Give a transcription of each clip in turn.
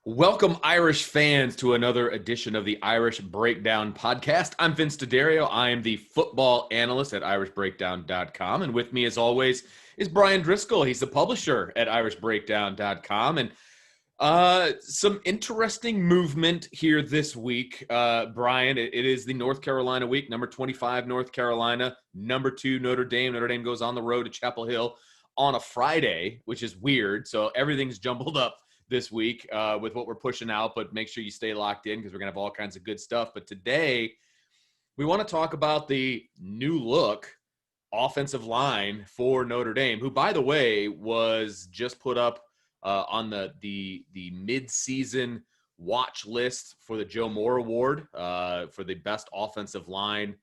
Welcome, Irish fans, to another edition of the Irish Breakdown podcast. I'm Vince D'Addario. I am the football analyst at irishbreakdown.com. And with me, as always, is Brian Driscoll. He's the publisher at irishbreakdown.com. And some interesting movement here this week, Brian. It is the North Carolina week. Number 25, North Carolina. Number 2, Notre Dame. Notre Dame goes on the road to Chapel Hill on a Friday, which is weird. So everything's jumbled up this week with what we're pushing out, but make sure you stay locked in because we're going to have all kinds of good stuff. But today, we want to talk about the new look offensive line for Notre Dame, who, by the way, was just put up on the mid-season watch list for the Joe Moore Award for the best offensive line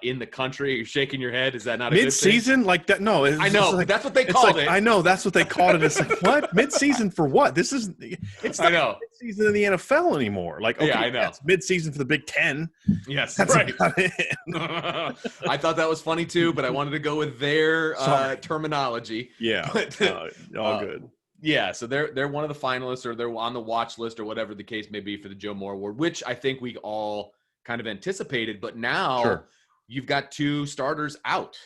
in the country. You're shaking your head. Is that not a mid-season like that? No, I know. Like, that's what they called it. I know that's what they called it. It's like, what? Mid-season for what? It's not mid-season in the NFL anymore. Like, okay, yeah, I know. It's mid-season for the Big Ten. Yes, that's right. I thought that was funny too, but I wanted to go with their terminology. Yeah, but, all good. Yeah, so they're one of the finalists, or they're on the watch list, or whatever the case may be, for the Joe Moore Award, which I think we all kind of anticipated. But now. Sure. You've got 2 starters out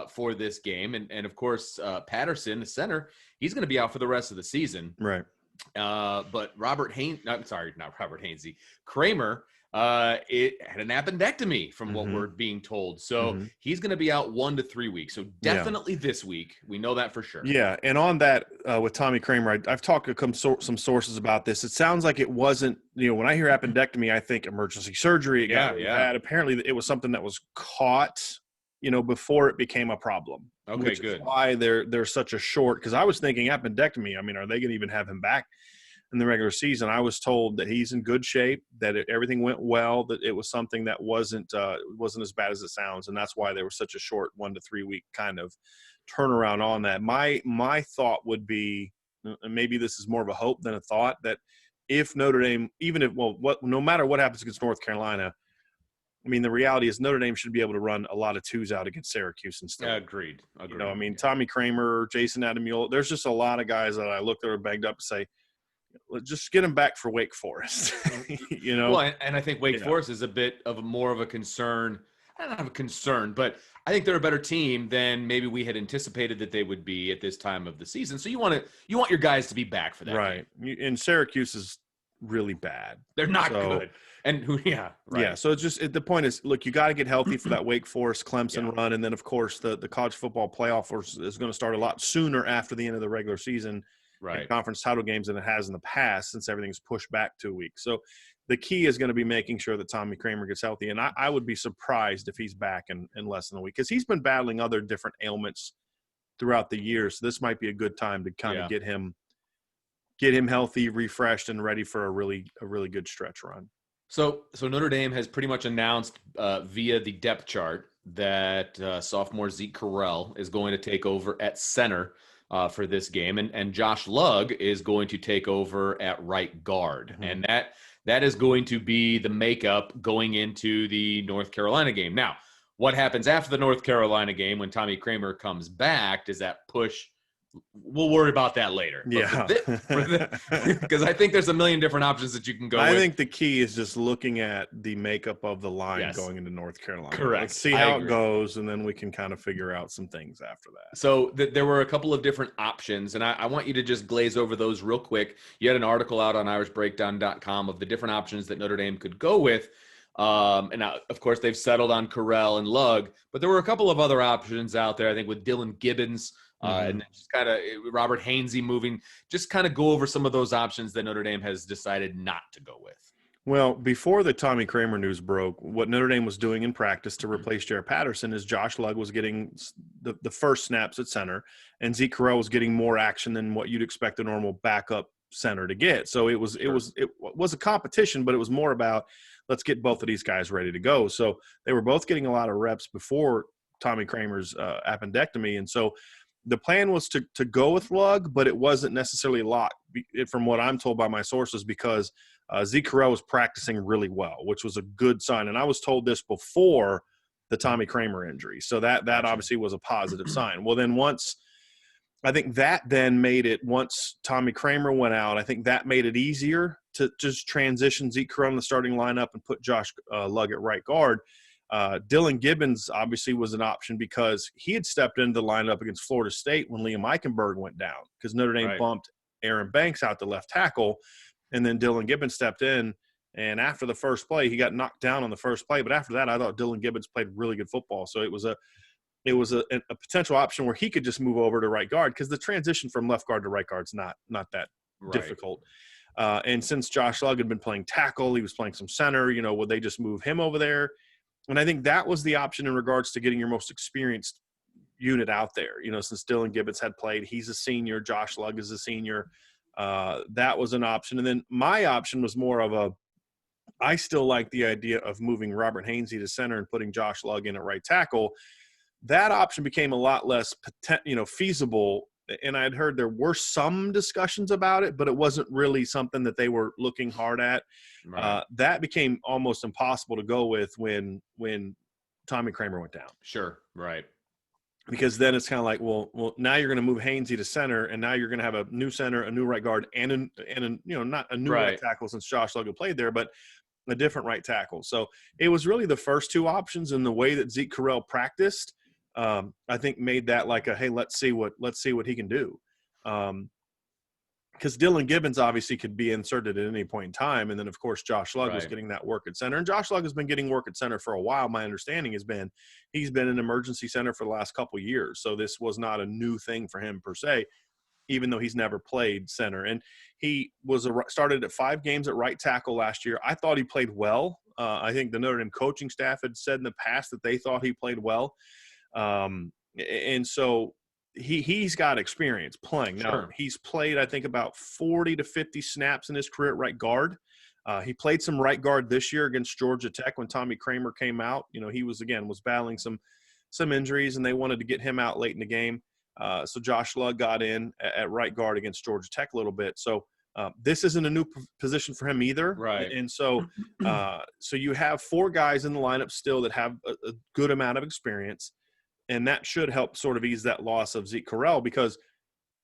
for this game. And of course, Patterson, the center, he's going to be out for the rest of the season. Right. But Kramer, it had an appendectomy from what we're being told. So he's going to be out 1 to 3 weeks. So definitely this week. We know that for sure. Yeah. And on that, with Tommy Kramer, I've talked to some sources about this. It sounds like it wasn't, when I hear appendectomy, I think emergency surgery. It got bad. Apparently it was something that was caught, before it became a problem. Okay, which good. Is why they're such a short, because I was thinking appendectomy. I mean, are they going to even have him back in the regular season? I was told that he's in good shape, that everything went well, that it was something that wasn't as bad as it sounds, and that's why there was such a short 1 to 3 week kind of turnaround on that. My thought would be, and maybe this is more of a hope than a thought, that if Notre Dame, no matter what happens against North Carolina, I mean, the reality is Notre Dame should be able to run a lot of 2s out against Syracuse and stuff. Agreed. Tommy Kramer, Jason Ademilola, there's just a lot of guys that I look that are banged up and say, just get him back for Wake Forest. Well, and I think Wake Forest is a bit of more of a concern. I don't have a concern, but I think they're a better team than maybe we had anticipated that they would be at this time of the season. So you want your guys to be back for that. Right. Game. And Syracuse is really bad. They're not good. And right. Yeah. So it's just, the point is, look, you got to get healthy for that Wake Forest Clemson run. And then of course the college football playoff is going to start a lot sooner after the end of the regular season. Right. Conference title games than it has in the past, since everything's pushed back 2 weeks. So the key is going to be making sure that Tommy Kramer gets healthy. And I would be surprised if he's back in less than a week, because he's been battling other different ailments throughout the year. So this might be a good time to kind of get him healthy, refreshed, and ready for a really good stretch run. So Notre Dame has pretty much announced via the depth chart that sophomore Zeke Correll is going to take over at center for this game, and Josh Lugg is going to take over at right guard, and that is going to be the makeup going into the North Carolina game. Now, what happens after the North Carolina game when Tommy Kramer comes back? Does that push? We'll worry about that later. Yeah. Because I think there's a million different options that you can go with. I think the key is just looking at the makeup of the line going into North Carolina. Correct. Let's see how it goes, and then we can kind of figure out some things after that. So there were a couple of different options, and I want you to just glaze over those real quick. You had an article out on irishbreakdown.com of the different options that Notre Dame could go with. And now, of course, they've settled on Correll and Lugg, but there were a couple of other options out there, I think, with Dylan Gibbons, and just kind of Robert Hainsey moving, just kind of go over some of those options that Notre Dame has decided not to go with. Well, before the Tommy Kramer news broke, what Notre Dame was doing in practice to replace Jarrett Patterson is Josh Lugg was getting the first snaps at center, and Zeke Correll was getting more action than what you'd expect a normal backup center to get. So it was a competition, but it was more about, let's get both of these guys ready to go. So they were both getting a lot of reps before Tommy Kramer's appendectomy, and so the plan was to go with Lugg, but it wasn't necessarily locked, from what I'm told by my sources, because Zeke Correll was practicing really well, which was a good sign. And I was told this before the Tommy Kramer injury. So that obviously was a positive sign. Well, then once I think that then made it, once Tommy Kramer went out, I think that made it easier to just transition Zeke Correll in the starting lineup and put Josh Lugg at right guard. Dylan Gibbons obviously was an option because he had stepped into the lineup against Florida State when Liam Eichenberg went down, because Notre Dame bumped Aaron Banks out to left tackle, and then Dylan Gibbons stepped in. And after the first play, he got knocked down on the first play. But after that, I thought Dylan Gibbons played really good football. So it was a potential option where he could just move over to right guard, because the transition from left guard to right guard is not that difficult. And since Josh Lugg had been playing tackle, he was playing some center, would they just move him over there? And I think that was the option in regards to getting your most experienced unit out there. Since Dylan Gibbons had played, he's a senior, Josh Lugg is a senior. That was an option. And then my option was more of I still like the idea of moving Robert Hainsey to center and putting Josh Lugg in at right tackle. That option became a lot less feasible, and I'd heard there were some discussions about it, but it wasn't really something that they were looking hard at. That became almost impossible to go with when Tommy Kramer went down. Sure, right. Because then it's kind of like, well, now you're going to move Hainsey to center, and now you're going to have a new center, a new right guard, and not a new right tackle, since Josh Lugg played there, but a different right tackle. So it was really the first two options, and the way that Zeke Correll practiced, I think made that like hey, let's see what he can do. Because Dylan Gibbons obviously could be inserted at any point in time. And then, of course, Josh Lugg was getting that work at center. And Josh Lugg has been getting work at center for a while. My understanding has been he's been an emergency center for the last couple of years. So this was not a new thing for him per se, even though he's never played center. And he started at 5 games at right tackle last year. I thought he played well. I think the Notre Dame coaching staff had said in the past that they thought he played well. And so he's got experience playing. Now, he's played, I think, about 40 to 50 snaps in his career at right guard. He played some right guard this year against Georgia Tech when Tommy Kramer came out. He was battling some injuries, and they wanted to get him out late in the game. So Josh Lugg got in at right guard against Georgia Tech a little bit. So this isn't a new position for him either. Right. And so you have 4 guys in the lineup still that have a good amount of experience. And that should help sort of ease that loss of Zeke Correll, because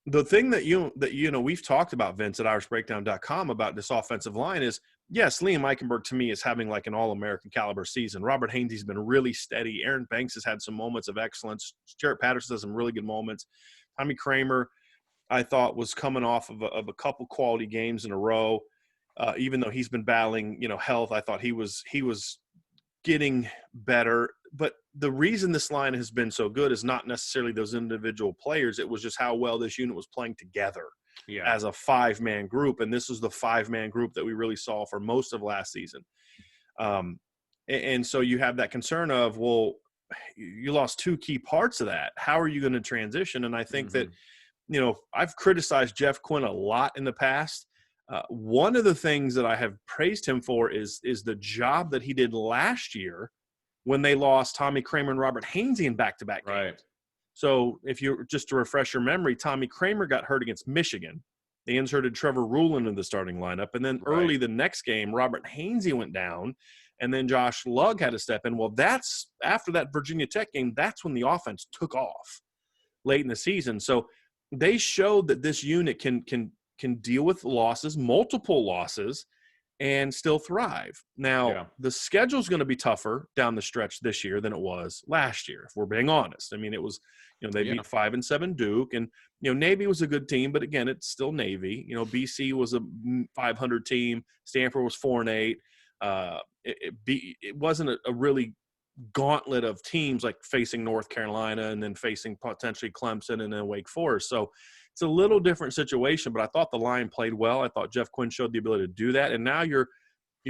the thing that we've talked about, Vince, at IrishBreakdown.com about this offensive line is, yes, Liam Eichenberg to me is having like an All-American caliber season. Robert Hainsey's been really steady. Aaron Banks has had some moments of excellence. Jarrett Patterson has some really good moments. Tommy Kramer, I thought, was coming off of a couple quality games in a row. Even though he's been battling, health, I thought he was getting better. But the reason this line has been so good is not necessarily those individual players. It was just how well this unit was playing together as a 5-man group. And this was the 5-man group that we really saw for most of last season. And so you have that concern of, well, you lost 2 key parts of that. How are you going to transition? And I think that, I've criticized Jeff Quinn a lot in the past. One of the things that I have praised him for is the job that he did last year when they lost Tommy Kramer and Robert Hainsey in back-to-back games. Right. So just to refresh your memory, Tommy Kramer got hurt against Michigan. They inserted Trevor Ruland in the starting lineup. And then early the next game, Robert Hainsey went down, and then Josh Lugg had to step in. Well, that's after that Virginia Tech game, that's when the offense took off late in the season. So they showed that this unit can deal with losses, multiple losses, and still thrive. Now, the schedule's going to be tougher down the stretch this year than it was last year, if we're being honest. I mean, it was, they beat 5-7 Duke, and, Navy was a good team, but again, it's still Navy. BC was a 500 team. Stanford was 4-8. It wasn't a really gauntlet of teams like facing North Carolina and then facing potentially Clemson and then Wake Forest. So it's a little different situation, but I thought the line played well. I thought Jeff Quinn showed the ability to do that. And now you're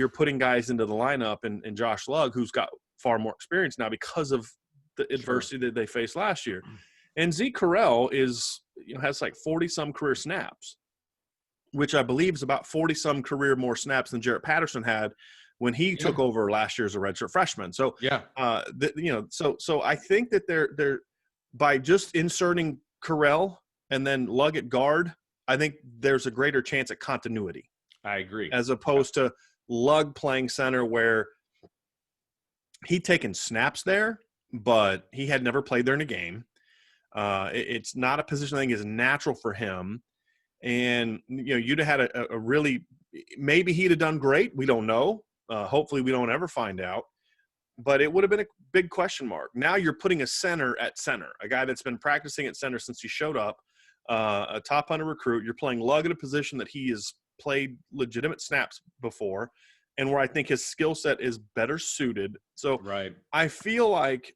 putting guys into the lineup, and Josh Lugg, who's got far more experience now because of the adversity that they faced last year. And Zeke Correll has like 40-some career snaps, which I believe is about 40-some career more snaps than Jarrett Patterson had when he took over last year as a redshirt freshman. So, so I think that they're by just inserting Correll and then Lugg at guard, I think there's a greater chance at continuity. I agree. As opposed to Lugg playing center, where he'd taken snaps there, but he had never played there in a game. It's not a position I think is natural for him. And, you'd have had a really – maybe he'd have done great. We don't know. Hopefully we don't ever find out. But it would have been a big question mark. Now you're putting a center at center, a guy that's been practicing at center since he showed up, a top 100 recruit. You're playing Lug at a position that he has played legitimate snaps before and where I think his skill set is better suited. So right. I feel like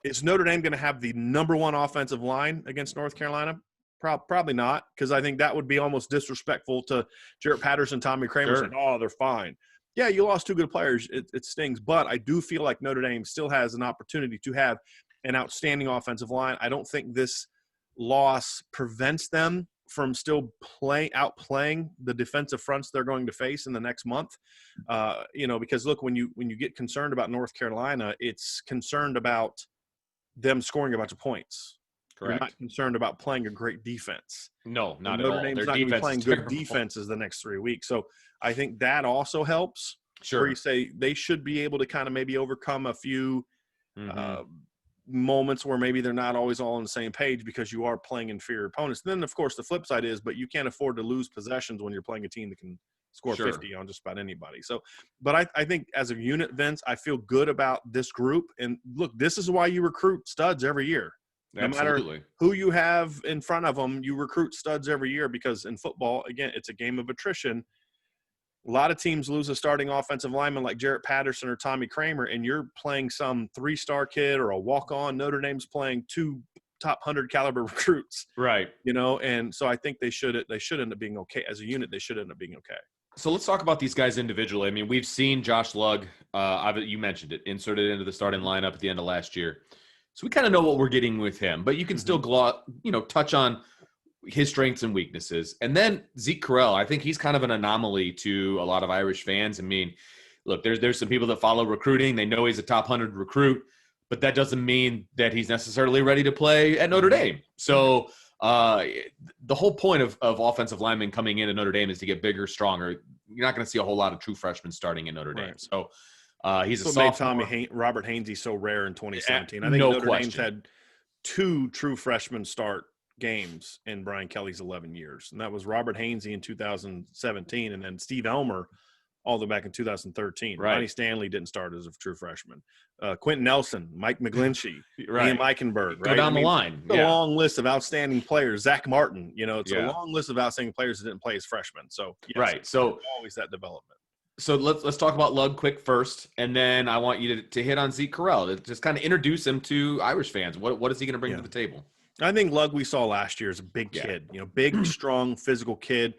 is Notre Dame going to have the number one offensive line against North Carolina? Probably not, because I think that would be almost disrespectful to Jarrett Patterson, Tommy Kramer, saying, oh, they're fine. Yeah, you lost two good players. It stings. But I do feel like Notre Dame still has an opportunity to have an outstanding offensive line. I don't think this loss prevents them from still outplaying the defensive fronts they're going to face in the next month. Because, look, when you get concerned about North Carolina, it's concerned about them scoring a bunch of points. Correct. You're not concerned about playing a great defense. No, not at Notre all. Dame's Their not going to be playing good terrible. defenses the next 3 weeks. So I think that also helps. Sure. Where you say they should be able to kind of maybe overcome a few moments where maybe they're not always all on the same page because you are playing inferior opponents. And then, of course, the flip side is, but you can't afford to lose possessions when you're playing a team that can score 50 on just about anybody. So, but I think as a unit, Vince, I feel good about this group. And look, this is why you recruit studs every year. No matter who you have in front of them, you recruit studs every year because in football, again, it's a game of attrition. A lot of teams lose a starting offensive lineman like Jarrett Patterson or Tommy Kramer, and you're playing some 3-star kid or a walk-on. Notre Dame's playing 2 top 100 caliber recruits. Right. And so I think they should end up being okay. As a unit, they should end up being okay. So let's talk about these guys individually. I mean, we've seen Josh Lugg, you mentioned it, inserted into the starting lineup at the end of last year. So we kind of know what we're getting with him, but you can still touch on his strengths and weaknesses. And then Zeke Correll, I think he's kind of an anomaly to a lot of Irish fans. I mean, look, there's some people that follow recruiting. They know he's a top 100 recruit, but that doesn't mean that he's necessarily ready to play at Notre Dame. So the whole point of offensive linemen coming into Notre Dame is to get bigger, stronger. You're not going to see a whole lot of true freshmen starting in Notre Dame. Right. So he's a sophomore. Made Robert Hainsey so rare in 2017. I think Notre Dame's had 2 true freshmen start games in Brian Kelly's 11 years, and that was Robert Hainsey in 2017, and then Steve Elmer all the way back in 2013. Right. Ronnie Stanley didn't start as a true freshman. Quentin Nelson, Mike McGlinchey, right. Liam Eichenberg. Go down the line. It's a long list of outstanding players. Zach Martin, it's a long list of outstanding players that didn't play as freshmen. So right. So always that development. So let's talk about Lugg quick first, and then I want you to hit on Zeke Correll to just kind of introduce him to Irish fans. What is he going to bring to the table? I think Lugg we saw last year is a big kid, big, strong, physical kid.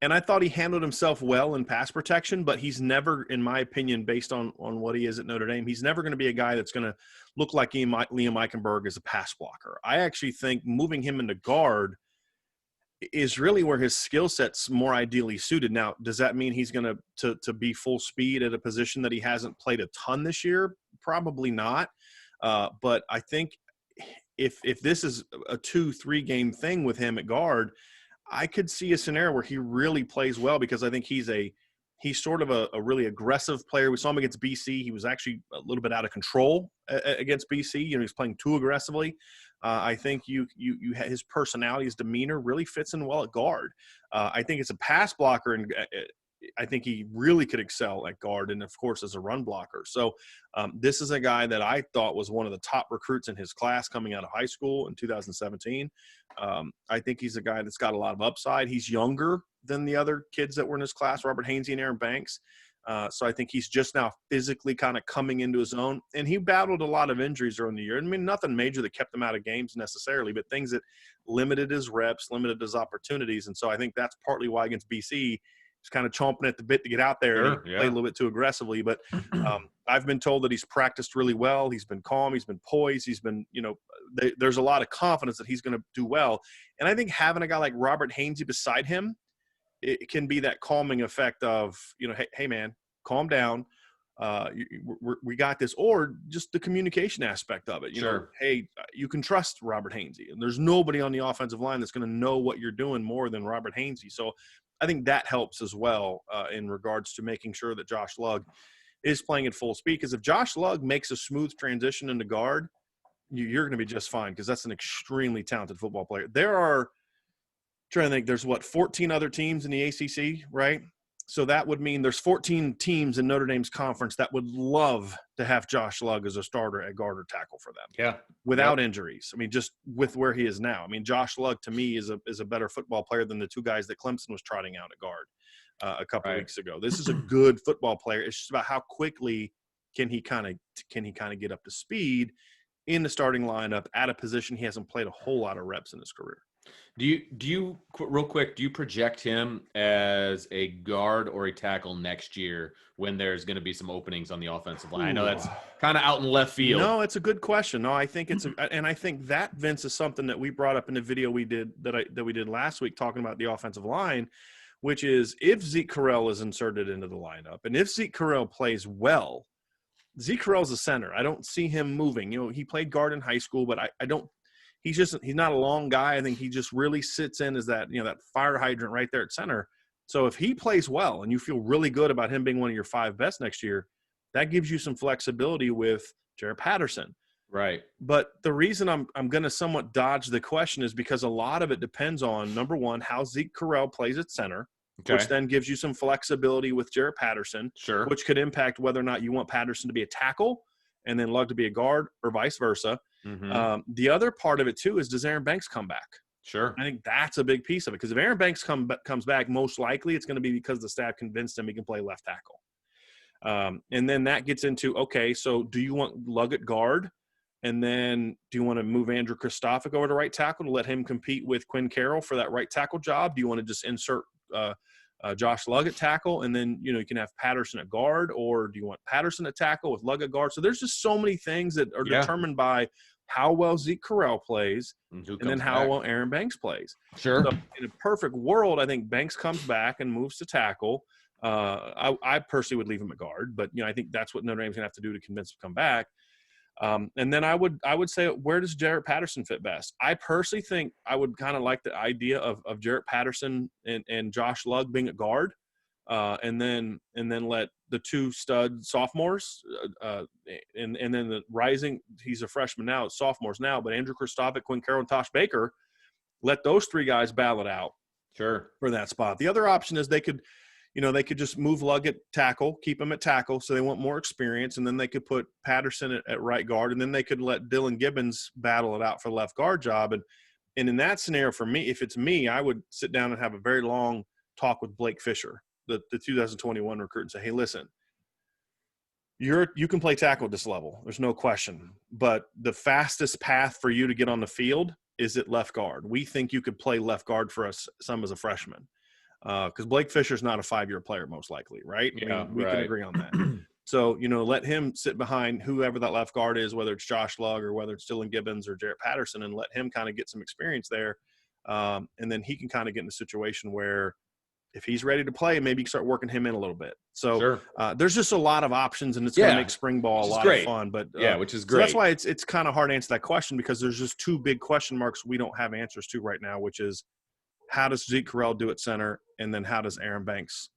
And I thought he handled himself well in pass protection, but he's never, in my opinion, based on what he is at Notre Dame, he's never going to be a guy that's going to look like Liam Eichenberg as a pass blocker. I actually think moving him into guard is really where his skill set's more ideally suited. Now, does that mean he's going to be full speed at a position that he hasn't played a ton this year? Probably not. But I think if this is a 2-3 game thing with him at guard, I could see a scenario where he really plays well because I think he's sort of a really aggressive player. We saw him against BC. He was actually a little bit out of control against BC. He's playing too aggressively. I think his personality, his demeanor really fits in well at guard. I think it's a pass blocker, and I think he really could excel at guard and, of course, as a run blocker. So this is a guy that I thought was one of the top recruits in his class coming out of high school in 2017. I think he's a guy that's got a lot of upside. He's younger than the other kids that were in his class, Robert Hainsey and Aaron Banks. So I think he's just now physically kind of coming into his own. And he battled a lot of injuries during the year. I mean, nothing major that kept him out of games necessarily, but things that limited his reps, limited his opportunities. And so I think that's partly why against BC, he's kind of chomping at the bit to get out there and play a little bit too aggressively. But I've been told that he's practiced really well. He's been calm. He's been poised. He's been, there's a lot of confidence that he's going to do well. And I think having a guy like Robert Hainsey beside him, it can be that calming effect of, hey man, calm down. We got this, or just the communication aspect of it. Hey, you can trust Robert Hainsey, and there's nobody on the offensive line that's going to know what you're doing more than Robert Hainsey. So I think that helps as well in regards to making sure that Josh Lugg is playing at full speed. Because if Josh Lugg makes a smooth transition into guard, you're going to be just fine because that's an extremely talented football player. There are, trying to think, there's 14 other teams in the ACC, right? So that would mean there's 14 teams in Notre Dame's conference that would love to have Josh Lugg as a starter at guard or tackle for them. Yeah. Without injuries. I mean, just with where he is now. I mean, Josh Lugg to me is a better football player than the two guys that Clemson was trotting out at guard a couple of weeks ago. This is a good football player. It's just about how quickly can he kind of get up to speed in the starting lineup at a position he hasn't played a whole lot of reps in his career. Do you real quick, do you project him as a guard or a tackle next year when there's going to be some openings on the offensive line? I know that's kind of out in left field. No, it's a good question. No, I think and I think that, Vince, is something that we brought up in the video we did that we did last week talking about the offensive line, which is if Zeke Correll is inserted into the lineup and if Zeke Correll plays well, Zeke Correll's a center. I don't see him moving. You know, he played guard in high school, but I don't. He's not a long guy. I think he just really sits in as that, that fire hydrant right there at center. So if he plays well and you feel really good about him being one of your 5 best next year, that gives you some flexibility with Jarrett Patterson. Right. But the reason I'm going to somewhat dodge the question is because a lot of it depends on, number one, how Zeke Correll plays at center, which then gives you some flexibility with Jarrett Patterson, which could impact whether or not you want Patterson to be a tackle and then Lugg to be a guard or vice versa. Mm-hmm. The other part of it, too, is does Aaron Banks come back? Sure. I think that's a big piece of it because if Aaron Banks comes back, most likely it's going to be because the staff convinced him he can play left tackle. And then that gets into, okay, so do you want Lugg at guard? And then do you want to move Andrew Kristofic over to right tackle to let him compete with Quinn Carroll for that right tackle job? Do you want to just insert Josh Lugg at tackle, and then you can have Patterson at guard, or do you want Patterson at tackle with Lugg at guard? So there's just so many things that are determined by how well Zeke Correll plays and then how well Aaron Banks plays. Sure. So in a perfect world, I think Banks comes back and moves to tackle. I personally would leave him at guard, but I think that's what Notre Dame's gonna have to do to convince him to come back. And then I would say, where does Jarrett Patterson fit best? I personally think I would kind of like the idea of Jarrett Patterson and Josh Lugg being at guard, and then let the 2 stud sophomores, and then the rising, he's a freshman now, sophomores now, but Andrew Kristofic, Quinn Carroll, and Tosh Baker, let those 3 guys battle it out for that spot. The other option is they could just move Lugg at tackle, keep him at tackle, so they want more experience, and then they could put Patterson at right guard, and then they could let Dylan Gibbons battle it out for the left guard job. And in that scenario, for me, if it's me, I would sit down and have a very long talk with Blake Fisher, the 2021 recruit, and say, hey, listen, you can play tackle at this level. There's no question. But the fastest path for you to get on the field is at left guard. We think you could play left guard for us some as a freshman. Because Blake Fisher's not a 5-year player, most likely, right? Yeah, we can agree on that. So, let him sit behind whoever that left guard is, whether it's Josh Lugg or whether it's Dylan Gibbons or Jarrett Patterson, and let him kind of get some experience there. And then he can kind of get in a situation where if he's ready to play, maybe you can start working him in a little bit. So there's just a lot of options, and it's going to make spring ball a lot of fun. But which is great. So that's why it's kind of hard to answer that question because there's just 2 big question marks we don't have answers to right now, which is, how does Zeke Correll do at center? And then how does Aaron Banks,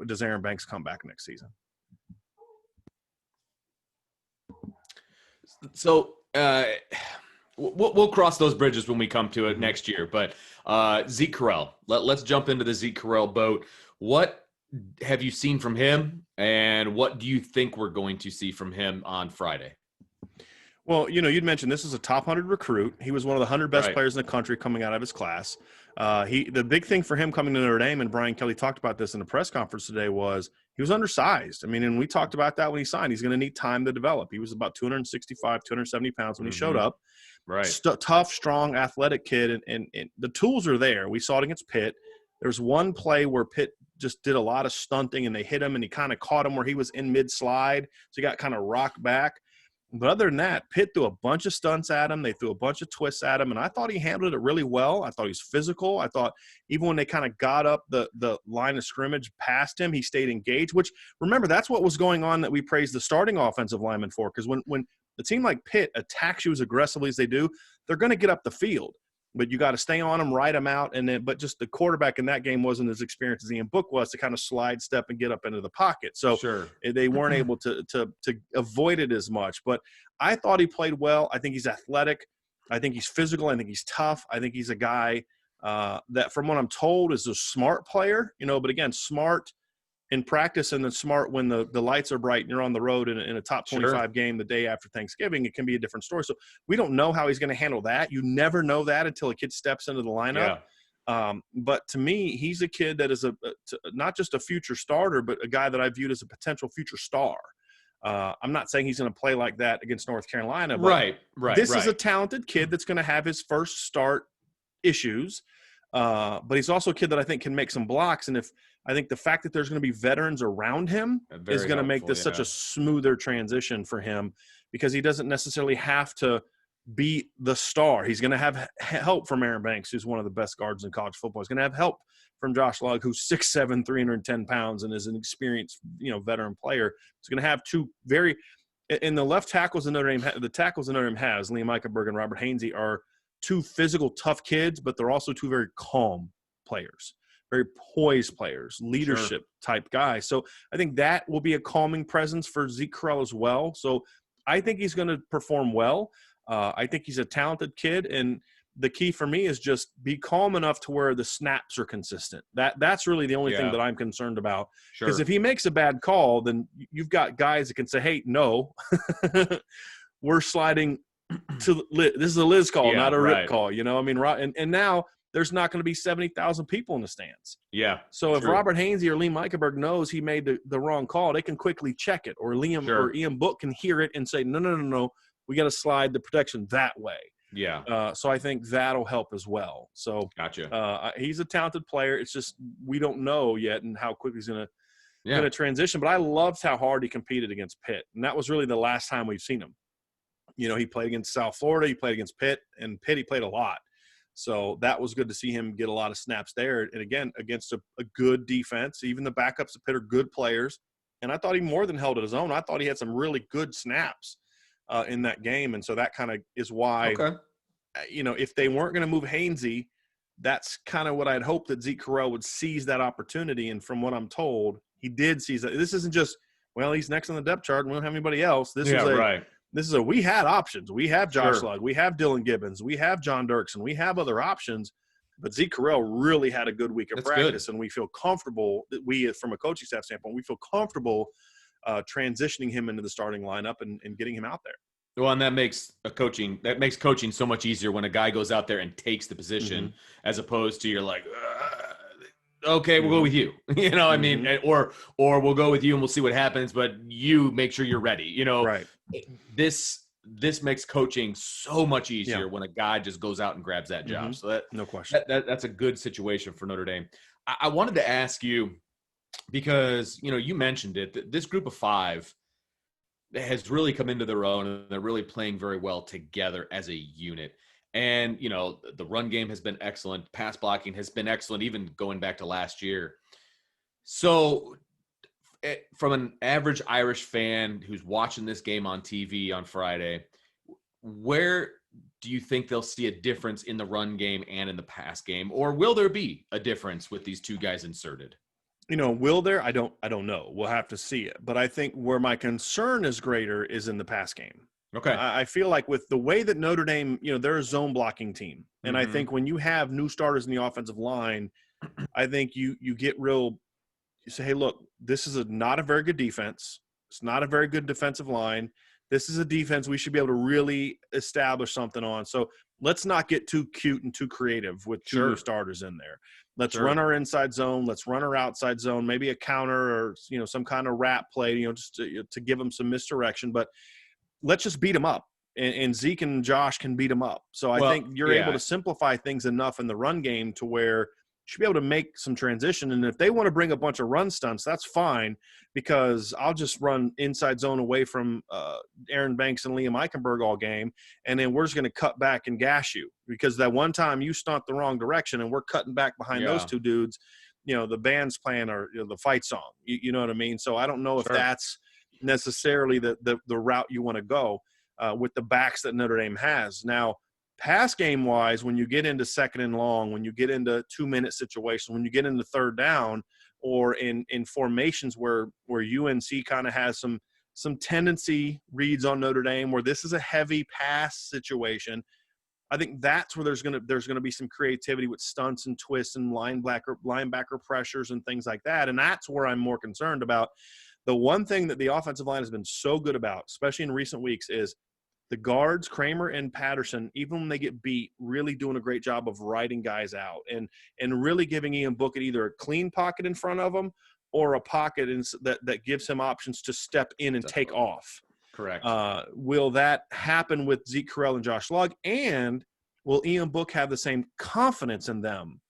does Aaron Banks come back next season? So we'll cross those bridges when we come to it next year. But Zeke Correll, let's jump into the Zeke Correll boat. What have you seen from him, and what do you think we're going to see from him on Friday? Well, you'd mentioned this is a top 100 recruit. He was one of the 100 best players in the country coming out of his class. The big thing for him coming to Notre Dame, and Brian Kelly talked about this in a press conference today, was he was undersized. I mean, and we talked about that when he signed. He's going to need time to develop. He was about 265, 270 pounds when he showed up. Right. Tough, strong, athletic kid, and the tools are there. We saw it against Pitt. There's one play where Pitt just did a lot of stunting, and they hit him, and he kind of caught him where he was in mid-slide, so he got kind of rocked back. But other than that, Pitt threw a bunch of stunts at him. They threw a bunch of twists at him, and I thought he handled it really well. I thought he was physical. I thought even when they kind of got up the line of scrimmage past him, he stayed engaged, which, remember, that's what was going on that we praised the starting offensive lineman for, because when a team like Pitt attacks you as aggressively as they do, they're going to get up the field. but you got to stay on them, ride them out, but just the quarterback in that game wasn't as experienced as Ian Book was to kind of slide, step, and get up into the pocket. So Sure. they weren't able to avoid it as much. But I thought he played well. I think he's athletic. I think he's physical. I think he's tough. I think he's a guy that, from what I'm told, is a smart player. But again, smart in practice and then smart when the lights are bright and you're on the road in a top 25 game the day after Thanksgiving. It can be a different story. So we don't know how he's going to handle that. You never know that until a kid steps into the lineup. Yeah. But to me, he's a kid that is not just a future starter, but a guy that I viewed as a potential future star. I'm not saying he's going to play like that against North Carolina, but this is a talented kid that's going to have his first start issues. But he's also a kid that I think can make some blocks. And I think the fact that there's going to be veterans around him is going to make this such a smoother transition for him, because he doesn't necessarily have to be the star. He's going to have help from Aaron Banks, who's one of the best guards in college football. He's going to have help from Josh Lugg, who's 6'7", 310 pounds, and is an experienced, veteran player. He's going to have two very – and the left tackles in Notre Dame – the tackles in Notre Dame has, Liam Eichenberg and Robert Hainsey, are two physical, tough kids, but they're also two very calm players, very poised players, leadership type guys. So I think that will be a calming presence for Zeke Correll as well. So I think he's going to perform well. I think he's a talented kid, and the key for me is just be calm enough to where the snaps are consistent. That's really the only thing that I'm concerned about. Because if he makes a bad call, then you've got guys that can say, hey, no, we're sliding to this is a Liz call, not a Rip call. And now there's not going to be 70,000 people in the stands. Yeah. So if Robert Hainsey or Liam Eichenberg knows he made the wrong call, they can quickly check it, or Liam or Ian Book can hear it and say, no, we got to slide the protection that way. Yeah. So I think that'll help as well. So gotcha. He's a talented player. It's just we don't know yet and how quickly he's going to transition. But I loved how hard he competed against Pitt, and that was really the last time we've seen him. He played against South Florida. He played against Pitt, and Pitt he played a lot. So that was good to see him get a lot of snaps there. And again, against a good defense. Even the backups of Pitt are good players. And I thought he more than held it his own. I thought he had some really good snaps in that game. And so that kind of is why, if they weren't going to move Hainsey, that's kind of what I'd hoped, that Zeke Correll would seize that opportunity. And from what I'm told, he did seize that. This isn't just, he's next on the depth chart and we don't have anybody else. This is we had options. We have Josh Lugg. We have Dylan Gibbons. We have John Dirksen. We have other options. But Zeke Correll really had a good week of practice, and we feel comfortable that from a coaching staff standpoint, we feel comfortable transitioning him into the starting lineup and getting him out there. Well, and that makes coaching so much easier when a guy goes out there and takes the position, as opposed to you're like, okay, we'll go with you. I mean, or we'll go with you and we'll see what happens, but you make sure you're ready. Right. This makes coaching so much easier when a guy just goes out and grabs that job. So that, no question, that's a good situation for Notre Dame. I wanted to ask you, because you mentioned it, this group of five has really come into their own, and they're really playing very well together as a unit. And, the run game has been excellent. Pass blocking has been excellent, even going back to last year. So from an average Irish fan who's watching this game on TV on Friday, where do you think they'll see a difference in the run game and in the pass game? Or will there be a difference with these two guys inserted? Will there? I don't know. We'll have to see it. But I think where my concern is greater is in the pass game. Okay. I feel like with the way that Notre Dame, they're a zone blocking team. And I think when you have new starters in the offensive line, I think you get you say, hey, look, this is not a very good defense. It's not a very good defensive line. This is a defense we should be able to really establish something on. So let's not get too cute and too creative with two new starters in there. Let's run our inside zone. Let's run our outside zone, maybe a counter or, some kind of wrap play, just to give them some misdirection. But let's just beat them up, and Zeke and Josh can beat them up. So I think you're able to simplify things enough in the run game to where you should be able to make some transition. And if they want to bring a bunch of run stunts, that's fine, because I'll just run inside zone away from Aaron Banks and Liam Eichenberg all game, and then we're just going to cut back and gash you, because that one time you stunt the wrong direction and we're cutting back behind those two dudes, the band's playing or the fight song. You know what I mean? So I don't know if that's necessarily the route you want to go with the backs that Notre Dame has. Now, Pass game wise, when you get into second and long, when you get into 2-minute situations, when you get into third down, or in formations where UNC kind of has some tendency reads on Notre Dame where this is a heavy pass situation, I think that's where there's gonna be some creativity with stunts and twists and linebacker pressures and things like that. And that's where I'm more concerned about. The one thing that the offensive line has been so good about, especially in recent weeks, is the guards, Kramer and Patterson, even when they get beat, really doing a great job of riding guys out and really giving Ian Book either a clean pocket in front of him or a pocket that gives him options to step in and take off. Correct. Will that happen with Zeke Correll and Josh Lugg? And will Ian Book have the same confidence in them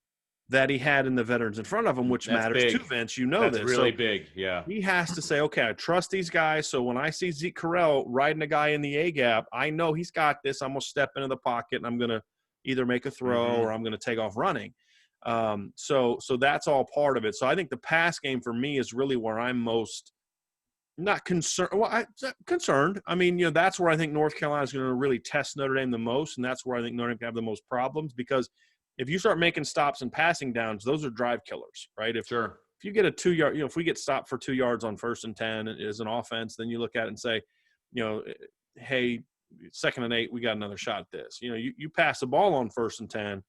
that he had in the veterans in front of him, which matters too, Vince? You know, that's this. Really so big, yeah. He has to say, okay, I trust these guys. So when I see Zeke Correll riding a guy in the A-gap, I know he's got this. I'm going to step into the pocket, and I'm going to either make a throw or I'm going to take off running. So that's all part of it. So I think the pass game for me is really where I'm most not concerned. Well, concerned. I mean, that's where I think North Carolina is going to really test Notre Dame the most, and that's where I think Notre Dame can have the most problems, because if you start making stops and passing downs, those are drive killers, right? If you get a 2-yard, if we get stopped for 2 yards on 1st and 10 as an offense, then you look at it and say, hey, 2nd and 8, we got another shot at this. You pass the ball on 1st and 10,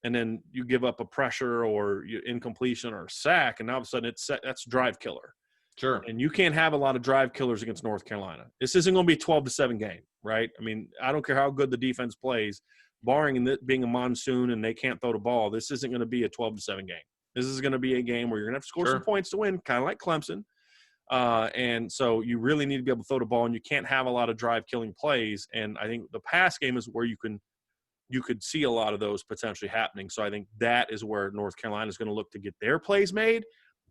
and then you give up a pressure or incompletion or a sack, and all of a sudden that's drive killer. Sure. And you can't have a lot of drive killers against North Carolina. This isn't going to be a 12-7 game, right? I mean, I don't care how good the defense plays, barring it being a monsoon and they can't throw the ball. This isn't going to be a 12-7 game. This is going to be a game where you're going to have to score some points to win, kind of like Clemson. And so you really need to be able to throw the ball, and you can't have a lot of drive-killing plays. And I think the pass game is where you could see a lot of those potentially happening. So I think that is where North Carolina is going to look to get their plays made.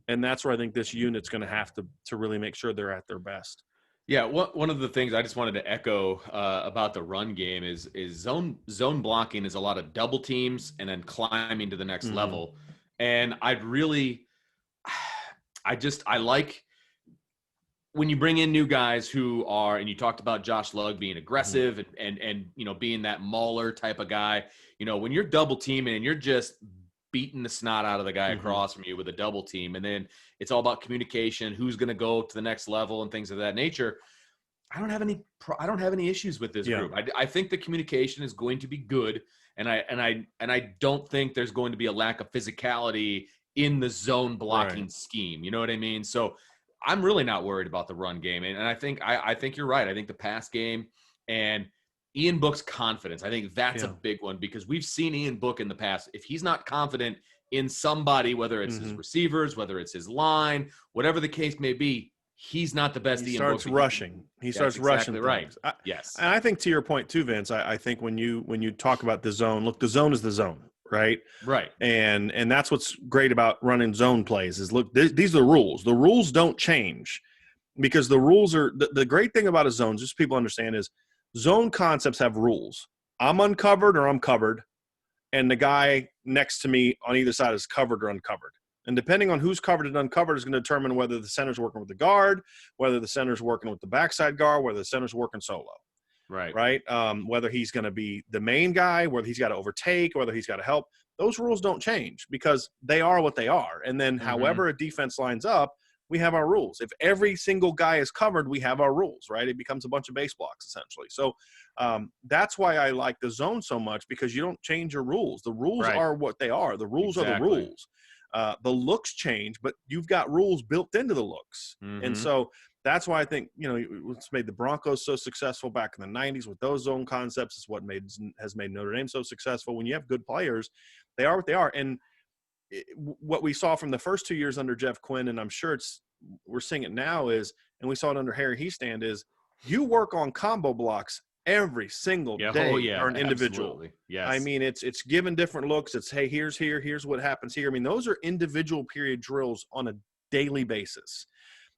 And that's where I think this unit's going to have to really make sure they're at their best. Yeah, one of the things I just wanted to echo about the run game is zone blocking is a lot of double teams and then climbing to the next level. And I like when you bring in new guys who are, and you talked about Josh Lugg being aggressive and being that mauler type of guy. When you're double teaming and you're just beating the snot out of the guy across from you with a double team, and then it's all about communication, who's going to go to the next level and things of that nature. I don't have any issues with this group. I think the communication is going to be good, and I don't think there's going to be a lack of physicality in the zone blocking scheme. You know what I mean? So I'm really not worried about the run game, and I think you're right. I think the pass game and Ian Book's confidence, I think that's a big one, because we've seen Ian Book in the past. If he's not confident in somebody, whether it's his receivers, whether it's his line, whatever the case may be, he's not the best. He starts rushing. He starts rushing. Right. Yes. And I think, to your point too, Vince, I think when you talk about the zone, look, the zone is the zone, right? Right. And that's what's great about running zone plays is, look, these are the rules. The rules don't change, because the rules are the great thing about a zone, just so people understand, is zone concepts have rules. I'm uncovered or I'm covered, and the guy next to me on either side is covered or uncovered. And depending on who's covered and uncovered is going to determine whether the center's working with the guard, whether the center's working with the backside guard, whether the center's working solo. Right. Whether he's going to be the main guy, whether he's got to overtake, whether he's got to help. Those rules don't change, because they are what they are. And then however a defense lines up, we have our rules. If every single guy is covered, we have our rules, right? It becomes a bunch of base blocks, essentially. So that's why I like the zone so much, because you don't change your rules. The rules are what they are. The rules are the rules. The looks change, but you've got rules built into the looks. And so that's why I think, what's made the Broncos so successful back in the 90s with those zone concepts is what has made Notre Dame so successful. When you have good players, they are what they are. And what we saw from the first 2 years under Jeff Quinn, and I'm sure we're seeing it now, is, and we saw it under Harry Hiestand, is you work on combo blocks every single day or an individual. Absolutely. Yes. I mean, it's given different looks. It's, hey, here's what happens here. I mean, those are individual period drills on a daily basis.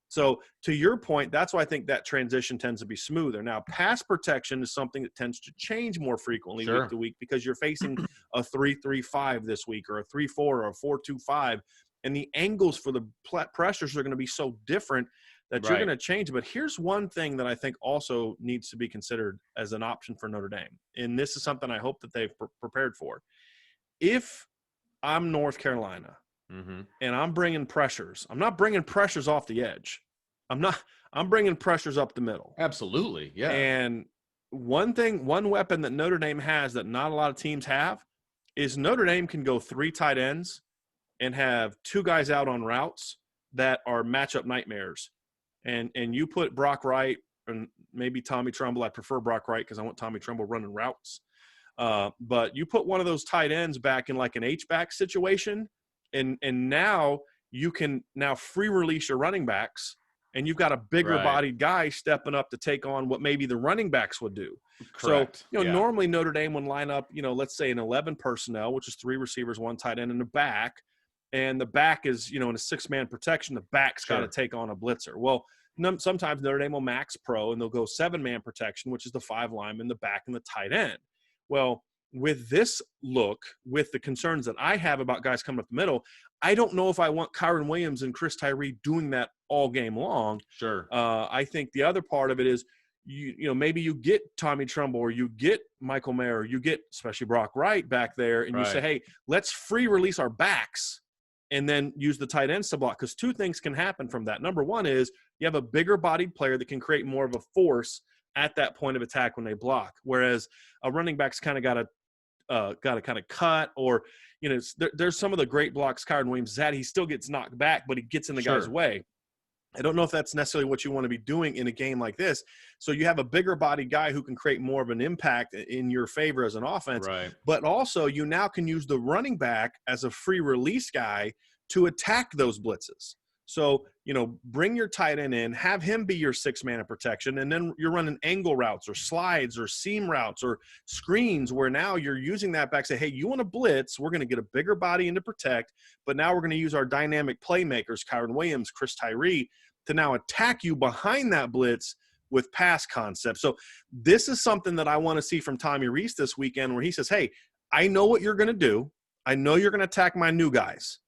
So to your point, that's why I think that transition tends to be smoother. Now, pass protection is something that tends to change more frequently week to week, because you're facing a 3-3-5 this week, or a 3-4 or a 4-2-5, and the angles for the pressures are going to be so different that you're going to change. But here's one thing that I think also needs to be considered as an option for Notre Dame. And this is something I hope that they've prepared for. If I'm North Carolina and I'm bringing pressures, I'm not bringing pressures off the edge. I'm bringing pressures up the middle. Absolutely. Yeah. And one weapon that Notre Dame has that not a lot of teams have is Notre Dame can go 3 tight ends and have 2 guys out on routes that are matchup nightmares. And you put Brock Wright and maybe Tommy Trumbull. I prefer Brock Wright because I want Tommy Trumbull running routes. But you put one of those tight ends back in like an H-back situation, and now you can now free release your running backs, and you've got a bigger bodied guy stepping up to take on what maybe the running backs would do. Correct. So, normally Notre Dame would line up, let's say an 11 personnel, which is 3 receivers, 1 tight end in the back. And the back is, in a 6-man protection, the back's got to take on a blitzer. Well, sometimes Notre Dame will max pro and they'll go 7-man protection, which is the 5 linemen, the back, and the tight end. Well, with this look, with the concerns that I have about guys coming up the middle, I don't know if I want Kyron Williams and Chris Tyree doing that all game long. Sure. I think the other part of it is, maybe you get Tommy Trumbull or you get Michael Mayer, or you get especially Brock Wright back there, and you say, hey, let's free release our backs and then use the tight ends to block. Because 2 things can happen from that. Number one is you have a bigger bodied player that can create more of a force at that point of attack when they block. Whereas a running back's kind of got to kind of cut, or, there's some of the great blocks Kyron Williams has had. He still gets knocked back, but he gets in the guy's way. I don't know if that's necessarily what you want to be doing in a game like this. So you have a bigger body guy who can create more of an impact in your favor as an offense. Right. But also you now can use the running back as a free release guy to attack those blitzes. So, bring your tight end in, have him be your 6-man of protection, and then you're running angle routes or slides or seam routes or screens where now you're using that back. Say, hey, you want to blitz, we're going to get a bigger body in to protect, but now we're going to use our dynamic playmakers, Kyron Williams, Chris Tyree, to now attack you behind that blitz with pass concepts. So this is something that I want to see from Tommy Rees this weekend, where he says, hey, I know what you're going to do. I know you're going to attack my new guys.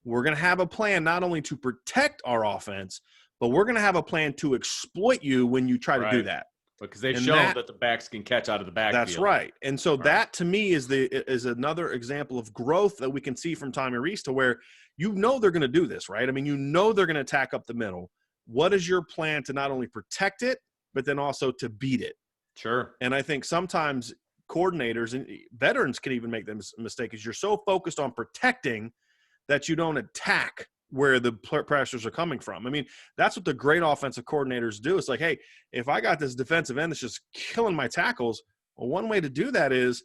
We're going to have a plan not only to protect our offense, but we're going to have a plan to exploit you when you try to do that. Because they've shown that the backs can catch out of the backfield. That's right. And so that, to me, is another example of growth that we can see from Tommy Rees, to where they're going to do this, right? I mean, they're going to attack up the middle. What is your plan to not only protect it, but then also to beat it? Sure. And I think sometimes coordinators and veterans can even make this mistake, is you're so focused on protecting that you don't attack where the pressures are coming from. I mean, that's what the great offensive coordinators do. It's like, hey, if I got this defensive end that's just killing my tackles, well, one way to do that is,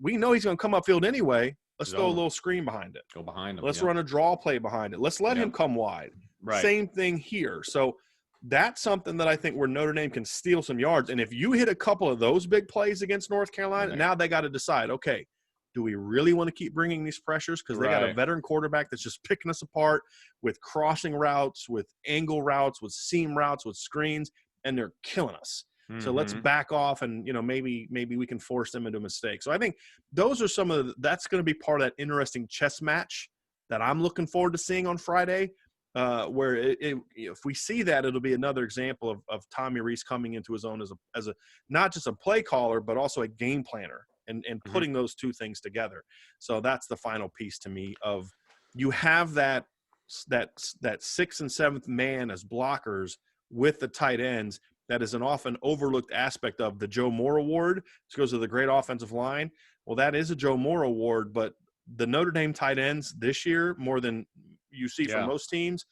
we know he's going to come upfield anyway. Let's throw a little screen behind it. Go behind him. Let's run a draw play behind it. Let's let him come wide. Right. Same thing here. So that's something that I think where Notre Dame can steal some yards. And if you hit a couple of those big plays against North Carolina, now they got to decide, okay, do we really want to keep bringing these pressures? Because they got a veteran quarterback that's just picking us apart with crossing routes, with angle routes, with seam routes, with screens, and they're killing us. So let's back off, and maybe we can force them into a mistake. So I think those are that's going to be part of that interesting chess match that I'm looking forward to seeing on Friday. Where if we see that, it'll be another example of Tommy Rees coming into his own as a not just a play caller, but also a game planner. And putting those 2 things together. So that's the final piece to me of, you have that 6th and 7th man as blockers with the tight ends. That is an often overlooked aspect of the Joe Moore Award. This goes to the great offensive line. Well, that is a Joe Moore Award, but the Notre Dame tight ends this year, more than you see from most teams,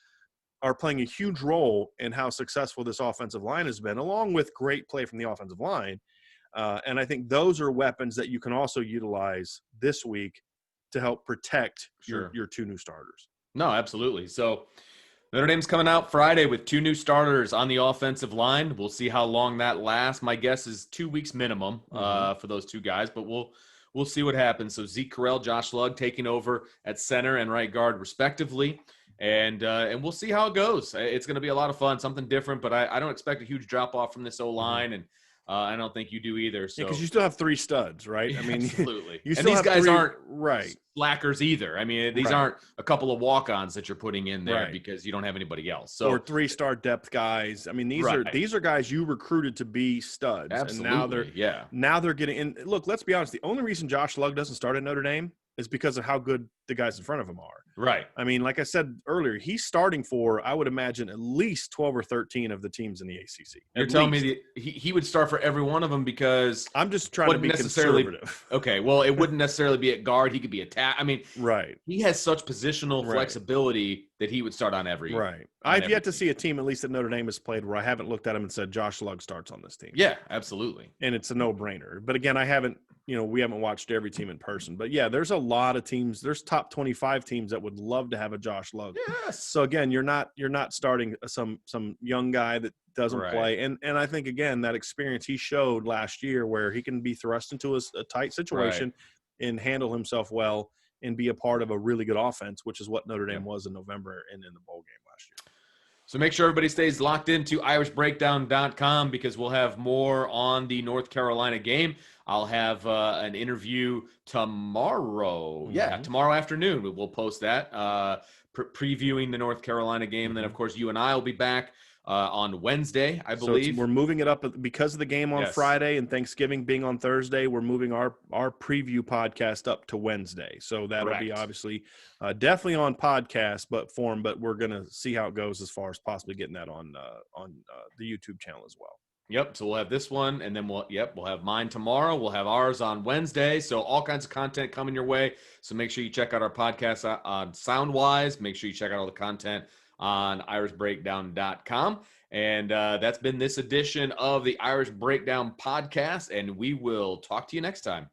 are playing a huge role in how successful this offensive line has been, along with great play from the offensive line. And I think those are weapons that you can also utilize this week to help protect your 2 new starters. No, absolutely. So Notre Dame's coming out Friday with 2 new starters on the offensive line. We'll see how long that lasts. My guess is 2 weeks minimum for those 2 guys, but we'll see what happens. So Zeke Correll, Josh Lugg taking over at center and right guard respectively. And we'll see how it goes. It's going to be a lot of fun, something different, but I don't expect a huge drop off from this O-line. And I don't think you do either. So because you still have 3 studs, right? yeah, I mean, absolutely. you And still these have guys 3, aren't right? slackers either. I mean, these Right. aren't a couple of walk-ons that you're putting in there Right. because you don't have anybody else. So Or 3-star depth guys. I mean, these are guys you recruited to be studs, absolutely, and now they're getting in. Look, let's be honest. The only reason Josh Lugg doesn't start at Notre Dame is because of how good the guys in front of him are. Right. I mean, like I said earlier, he's starting for, I would imagine, at least 12 or 13 of the teams in the ACC. You're telling me that he would start for every one of them because I'm just trying to be conservative. Okay, well, it wouldn't necessarily be at guard. He could be I mean, right. He has such positional flexibility that he would start on every. Right. I've yet to see a team, at least that Notre Dame has played, where I haven't looked at him and said Josh Lugg starts on this team. Yeah, absolutely. And it's a no-brainer. But again, we haven't watched every team in person. But yeah, there's a lot of teams. There's top 25 teams that would love to have a Josh Lugg. Yes. So again, you're not starting some young guy that doesn't play. And I think again that experience he showed last year, where he can be thrust into a tight situation and handle himself well and be a part of a really good offense, which is what Notre Dame was in November and in the bowl game last year. So make sure everybody stays locked into irishbreakdown.com because we'll have more on the North Carolina game. I'll have an interview tomorrow. Mm-hmm. Yeah, tomorrow afternoon. We'll post that, previewing the North Carolina game. And then, of course, you and I will be back on Wednesday, I believe. So we're moving it up because of the game on Friday and Thanksgiving being on Thursday. We're moving our preview podcast up to Wednesday. So that'll be obviously definitely on podcast form, but we're going to see how it goes as far as possibly getting that on the YouTube channel as well. Yep. So we'll have this one, and then we'll have mine tomorrow. We'll have ours on Wednesday. So all kinds of content coming your way. So make sure you check out our podcast on Soundwise. Make sure you check out all the content on irishbreakdown.com. And that's been this edition of the Irish Breakdown podcast, and we will talk to you next time.